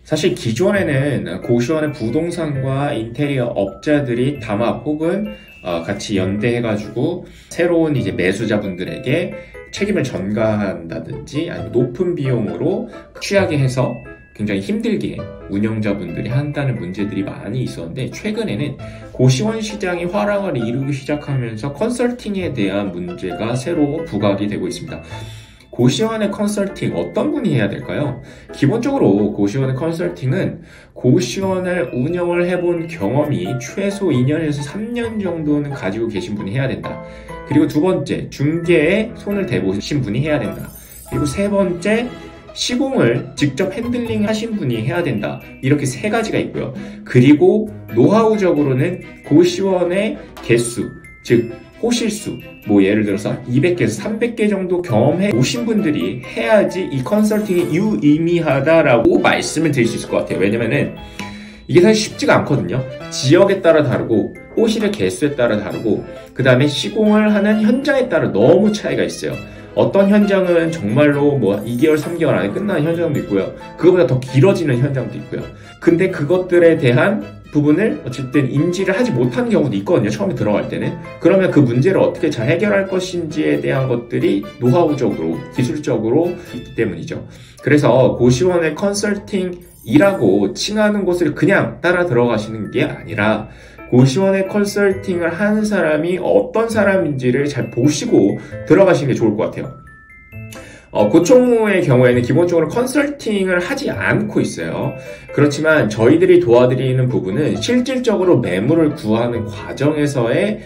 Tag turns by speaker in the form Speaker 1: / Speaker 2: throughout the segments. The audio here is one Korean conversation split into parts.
Speaker 1: 사실 기존에는 고시원의 부동산과 인테리어 업자들이 담합 혹은 같이 연대해가지고 새로운 이제 매수자분들에게 책임을 전가한다든지 아니면 높은 비용으로 취하게 해서 굉장히 힘들게 운영자분들이 한다는 문제들이 많이 있었는데, 최근에는 고시원 시장이 화랑을 이루기 시작하면서 컨설팅에 대한 문제가 새로 부각이 되고 있습니다. 고시원의 컨설팅 어떤 분이 해야 될까요? 기본적으로 고시원의 컨설팅은 고시원을 운영을 해본 경험이 최소 2년에서 3년 정도는 가지고 계신 분이 해야 된다. 그리고 두 번째, 중개에 손을 대보신 분이 해야 된다. 그리고 세 번째, 시공을 직접 핸들링 하신 분이 해야 된다. 이렇게 세 가지가 있고요. 그리고 노하우적으로는 고시원의 개수, 즉 호실수, 예를 들어서 200개에서 300개 정도 경험해 오신 분들이 해야지 이 컨설팅이 유의미하다라고 말씀을 드릴 수 있을 것 같아요. 왜냐면은 이게 사실 쉽지가 않거든요. 지역에 따라 다르고 호실의 개수에 따라 다르고 그 다음에 시공을 하는 현장에 따라 너무 차이가 있어요. 어떤 현장은 정말로 2개월, 3개월 안에 끝나는 현장도 있고요. 그거보다 더 길어지는 현장도 있고요. 근데 그것들에 대한 부분을 어쨌든 인지를 하지 못하는 경우도 있거든요. 처음에 들어갈 때는. 그러면 그 문제를 어떻게 잘 해결할 것인지에 대한 것들이 노하우적으로, 기술적으로 있기 때문이죠. 그래서 고시원의 컨설팅이라고 칭하는 곳을 그냥 따라 들어가시는 게 아니라 고시원의 컨설팅을 하는 사람이 어떤 사람인지를 잘 보시고 들어가시는 게 좋을 것 같아요. 고총무의 경우에는 기본적으로 컨설팅을 하지 않고 있어요. 그렇지만 저희들이 도와드리는 부분은 실질적으로 매물을 구하는 과정에서의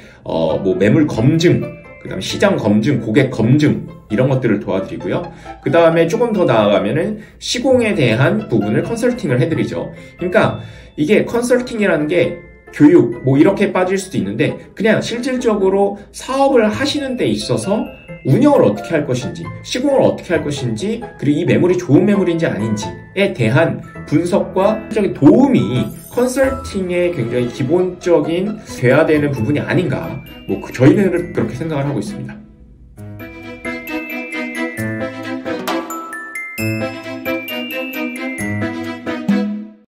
Speaker 1: 매물 검증, 그 다음에 시장 검증, 고객 검증 이런 것들을 도와드리고요. 그 다음에 조금 더 나아가면은 시공에 대한 부분을 컨설팅을 해드리죠. 그러니까 이게 컨설팅이라는 게 교육 이렇게 빠질 수도 있는데, 그냥 실질적으로 사업을 하시는 데 있어서 운영을 어떻게 할 것인지, 시공을 어떻게 할 것인지, 그리고 이 매물이 좋은 매물인지 아닌지에 대한 분석과 적인 도움이 컨설팅의 굉장히 기본적인 돼야 되는 부분이 아닌가, 저희는 그렇게 생각을 하고 있습니다.